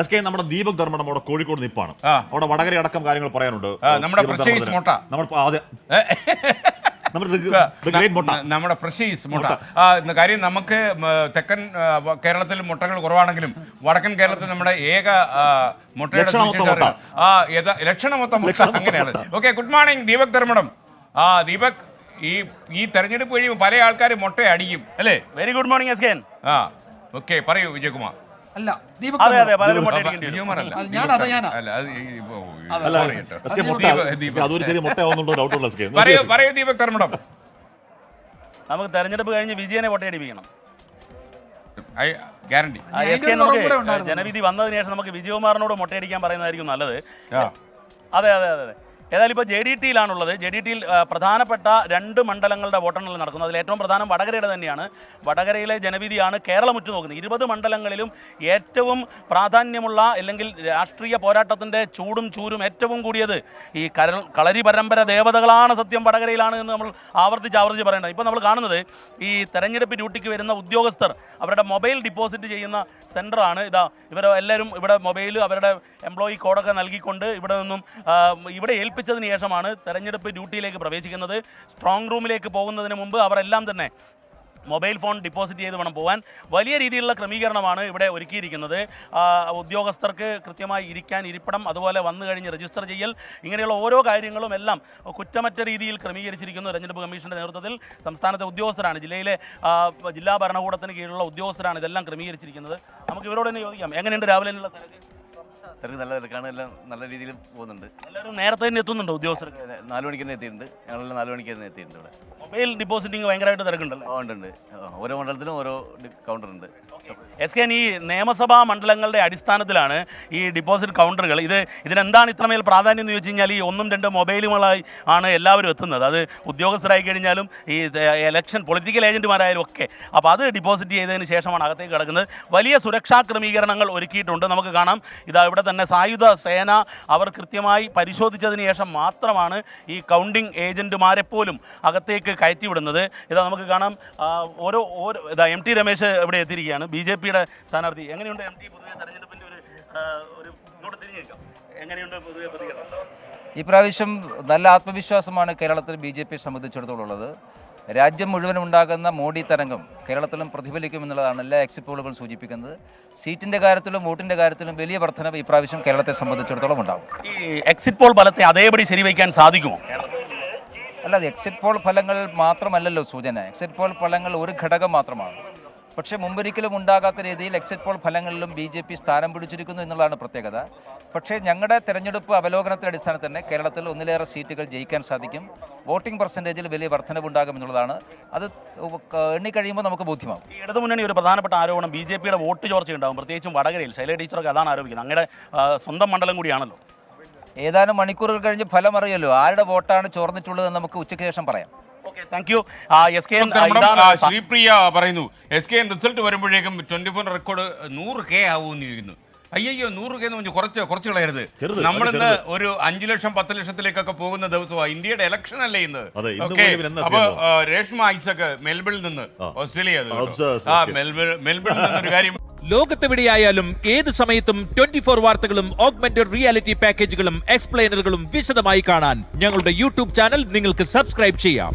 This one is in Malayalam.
എസ് കെ നമ്മുടെ ദീപക് ധർമ്മടം അവിടെ കോഴിക്കോട് നിപ്പാണ്. അവിടെ വടകര അടക്കം കാര്യങ്ങൾ പറയാനുണ്ട്. നമ്മുടെ പ്രഷീസ് മുട്ട കാര്യം നമുക്ക് തെക്കൻ കേരളത്തിൽ മുട്ടകൾ കുറവാണെങ്കിലും വടക്കൻ കേരളത്തിൽ നമ്മുടെ ഏക മുട്ടയുടെ ലക്ഷണമൊത്ത മുട്ട അങ്ങനെയാണ്. Okay, good morning Deepak Dharmadam. Deepak, ഈ തെരഞ്ഞെടുപ്പ് കഴിയുമ്പോൾ പല ആൾക്കാർ മുട്ട അടിക്കും അല്ലേ? Very good morning S K. Okay, പറയൂ വിജയകുമാർ. അല്ല പറയൂ ദീപക് ധർമ്മടം. നമുക്ക് തെരഞ്ഞെടുപ്പ് കഴിഞ്ഞ് വിജയനെ പൊട്ടയടിപ്പിക്കണം. ഗ്യാരണ്ടി. ജനവിധി വന്നതിന് ശേഷം നമുക്ക് വിജയകുമാറിനോട് മുട്ടയടിക്കാൻ പറയുന്നതായിരിക്കും നല്ലത്. അതെ അതെ അതെ. ഏതായാലും ഇപ്പോൾ JDT-യിലാണുള്ളത്. JDT-യിൽ പ്രധാനപ്പെട്ട 2 മണ്ഡലങ്ങളുടെ വോട്ടെണ്ണൽ നടക്കുന്നത്. അതിൽ ഏറ്റവും പ്രധാനം വടകരയുടെ തന്നെയാണ്. വടകരയിലെ ജനവിധിയാണ് കേരളം ഉറ്റുനോക്കുന്നത്. 20 മണ്ഡലങ്ങളിലും ഏറ്റവും പ്രാധാന്യമുള്ള അല്ലെങ്കിൽ രാഷ്ട്രീയ പോരാട്ടത്തിൻ്റെ ചൂടും ചൂരും ഏറ്റവും കൂടിയത് ഈ കളരി പരമ്പര ദേവതകളാണ് സത്യം വടകരയിലാണ് എന്ന് നമ്മൾ ആവർത്തിച്ച് പറയേണ്ടത്. ഇപ്പോൾ നമ്മൾ കാണുന്നത് ഈ തെരഞ്ഞെടുപ്പ് ഡ്യൂട്ടിക്ക് വരുന്ന ഉദ്യോഗസ്ഥർ അവരുടെ മൊബൈൽ ഡിപ്പോസിറ്റ് ചെയ്യുന്ന സെൻ്ററാണ്. ഇവരെല്ലാവരും ഇവിടെ മൊബൈൽ അവരുടെ എംപ്ലോയി കോഡൊക്കെ നൽകിക്കൊണ്ട് ഇവിടെ ഏൽപ്പിച്ചതിന് ശേഷമാണ് തെരഞ്ഞെടുപ്പ് ഡ്യൂട്ടിയിലേക്ക് പ്രവേശിക്കുന്നത്. സ്ട്രോങ് റൂമിലേക്ക് പോകുന്നതിന് മുമ്പ് അവരെല്ലാം തന്നെ മൊബൈൽ ഫോൺ ഡിപ്പോസിറ്റ് ചെയ്ത് വേണം പോകാൻ. വലിയ രീതിയിലുള്ള ക്രമീകരണമാണ് ഇവിടെ ഒരുക്കിയിരിക്കുന്നത്. ഉദ്യോഗസ്ഥർക്ക് കൃത്യമായി ഇരിപ്പിടം, അതുപോലെ വന്നു കഴിഞ്ഞ് രജിസ്റ്റർ ചെയ്യൽ, ഇങ്ങനെയുള്ള ഓരോ കാര്യങ്ങളും എല്ലാം കുറ്റമറ്റ രീതിയിൽ ക്രമീകരിച്ചിരിക്കുന്നു. തെരഞ്ഞെടുപ്പ് കമ്മീഷൻ്റെ നേതൃത്വത്തിൽ സംസ്ഥാനത്തെ ഉദ്യോഗസ്ഥരാണ്, ജില്ലാ ഭരണകൂടത്തിന് കീഴിലുള്ള ഉദ്യോഗസ്ഥരാണ് ഇതെല്ലാം ക്രമീകരിച്ചിരിക്കുന്നത്. നമുക്ക് ഇവരോട് തന്നെ ചോദിക്കാം, എങ്ങനെയുണ്ട് രാവിലെയുള്ള തിരക്ക്? നല്ല തിരക്കാണ്, എല്ലാം നല്ല രീതിയിൽ പോകുന്നുണ്ട്. എല്ലാവരും നേരത്തെ തന്നെ എത്തുന്നുണ്ടോ ഉദ്യോഗസ്ഥർക്ക്? 4 മണിക്ക് തന്നെ എത്തിയിട്ടുണ്ട്. ഞങ്ങളെല്ലാം 4 മണിക്ക് തന്നെ എത്തിയിട്ടുണ്ട്. ഇവിടെ മൊബൈൽ ഡിപ്പോസിറ്റിംഗ് ഭയങ്കരമായിട്ട് തിരക്കുണ്ടല്ലോ. ഉണ്ട്. ഓരോ മണ്ഡലത്തിലും ഓരോ കൗണ്ടർ ഉണ്ട്. എസ് കെ, ഈ നിയമസഭാ മണ്ഡലങ്ങളുടെ അടിസ്ഥാനത്തിലാണ് ഈ ഡിപ്പോസിറ്റ് കൗണ്ടറുകൾ. ഇതിനെന്താണ് ഇത്രമേൽ പ്രാധാന്യം എന്ന് ചോദിച്ചു കഴിഞ്ഞാൽ ഈ 1ഉം 2ഉം മൊബൈലുകളായി ആണ് എല്ലാവരും എത്തുന്നത്. അത് ഉദ്യോഗസ്ഥരായി കഴിഞ്ഞാലും ഈ ഇലക്ഷൻ പൊളിറ്റിക്കൽ ഏജന്റുമാരായാലും ഒക്കെ. അപ്പോൾ അത് ഡിപ്പോസിറ്റ് ചെയ്തതിന് ശേഷമാണ് അകത്തേക്ക് കിടക്കുന്നത്. വലിയ സുരക്ഷാ ക്രമീകരണങ്ങൾ ഒരുക്കിയിട്ടുണ്ട്. നമുക്ക് കാണാം, ഇവിടെ തന്നെ സായുധ സേന അവർ കൃത്യമായി പരിശോധിച്ചതിന് ശേഷം മാത്രമാണ് ഈ കൗണ്ടിംഗ് ഏജന്റുമാരെ പോലും അകത്തേക്ക് കയറ്റിവിടുന്നത്. നമുക്ക് കാണാം, ഓരോ MT രമേശ് ഇവിടെ എത്തിയിരിക്കുകയാണ്, BJP-യുടെ സ്ഥാനാർത്ഥി. എങ്ങനെയുണ്ട് MT പൊതുവെ തെരഞ്ഞെടുപ്പിൻ്റെ ഒരു ഇങ്ങോട്ട് തിരിഞ്ഞേക്കാം, എങ്ങനെയുണ്ട് പൊതുവെ പ്രതികരണം? ഈ പ്രാവശ്യം നല്ല ആത്മവിശ്വാസമാണ് കേരളത്തിൽ BJP സംബന്ധിച്ചിടത്തോളം ഉള്ളത്. രാജ്യം മുഴുവനും ഉണ്ടാകുന്ന മോഡി തരംഗം കേരളത്തിലും പ്രതിഫലിക്കുമെന്നുള്ളതാണ് എല്ലാ എക്സിറ്റ് പോളുകളും സൂചിപ്പിക്കുന്നത്. സീറ്റിൻ്റെ കാര്യത്തിലും വോട്ടിൻ്റെ കാര്യത്തിലും വലിയ വർധനവ് ഇപ്രാവശ്യം കേരളത്തെ സംബന്ധിച്ചിടത്തോളം ഉണ്ടാകും. ഈ എക്സിറ്റ് പോൾ ഫലത്തെ അതേപടി ശരിവയ്ക്കാൻ സാധിക്കുമോ? അല്ലാതെ എക്സിറ്റ് പോൾ ഫലങ്ങൾ മാത്രമല്ലല്ലോ സൂചന. എക്സിറ്റ് പോൾ ഫലങ്ങൾ ഒരു ഘടകം മാത്രമാണ്. പക്ഷേ മുമ്പൊരിക്കലും ഉണ്ടാകാത്ത രീതിയിൽ എക്സിറ്റ് പോൾ ഫലങ്ങളിലും BJP സ്ഥാനം പിടിച്ചിരിക്കുന്നു എന്നുള്ളതാണ് പ്രത്യേകത. പക്ഷേ ഞങ്ങളുടെ തെരഞ്ഞെടുപ്പ് അവലോകനത്തിൻ്റെ അടിസ്ഥാനത്തിൽ തന്നെ കേരളത്തിൽ 1-ലേറെ സീറ്റുകൾ ജയിക്കാൻ സാധിക്കും. വോട്ടിംഗ് പെർസെൻറ്റേജിൽ വലിയ വർധനവുണ്ടാകുമെന്നുള്ളതാണ്. അത് എണ്ണിക്കഴിയുമ്പോൾ നമുക്ക് ബോധ്യമാകും. ഈ ഇടതുമുന്നണി ഒരു പ്രധാനപ്പെട്ട ആരോപണം BJP-യുടെ വോട്ട് ചോർച്ചയുണ്ടാകും, പ്രത്യേകിച്ചും വടകരയിൽ. ശൈലജ ടീച്ചറൊക്കെ അതാണ് ആരോപിക്കുന്നത്. അങ്ങയുടെ സ്വന്തം മണ്ഡലം കൂടിയാണല്ലോ. ഏതാനും മണിക്കൂറുകൾ കഴിഞ്ഞ് ഫലം അറിയല്ലോ. ആരുടെ വോട്ടാണ് ചോർന്നിട്ടുള്ളതെന്ന് നമുക്ക് ഉച്ചയ്ക്ക് ശേഷം പറയാം. ശ്രീപ്രിയ പറയുന്നു, SKN റിസൾട്ട് വരുമ്പോഴേക്കും 24 റെക്കോർഡ് 100K ആവുമെന്ന് ചോദിക്കുന്നു. അയ്യോ, 100K എന്ന് പറഞ്ഞ് കുറച്ച് കളയരുത്. നമ്മളിന്ന് ഒരു 5 ലക്ഷം 10 ലക്ഷത്തിലേക്കൊക്കെ പോകുന്ന ദിവസമാണ്. ഇന്ത്യയുടെ ഇലക്ഷൻ അല്ലേ ഇന്ന്. അപ്പൊ രേഷ്മ ഐസക് മെൽബണിൽ നിന്ന്, ഓസ്ട്രേലിയ, മെൽബണിൽ നിന്നൊരു കാര്യം. ലോകത്തെവിടെയായാലും ഏത് സമയത്തും 24 വാർത്തകളും ഓഗ്മെന്റഡ് റിയാലിറ്റി പാക്കേജുകളും എക്സ്പ്ലെയിനറുകളും വിശദമായി കാണാൻ ഞങ്ങളുടെ YouTube ചാനൽ നിങ്ങൾക്ക് സബ്സ്ക്രൈബ് ചെയ്യാം.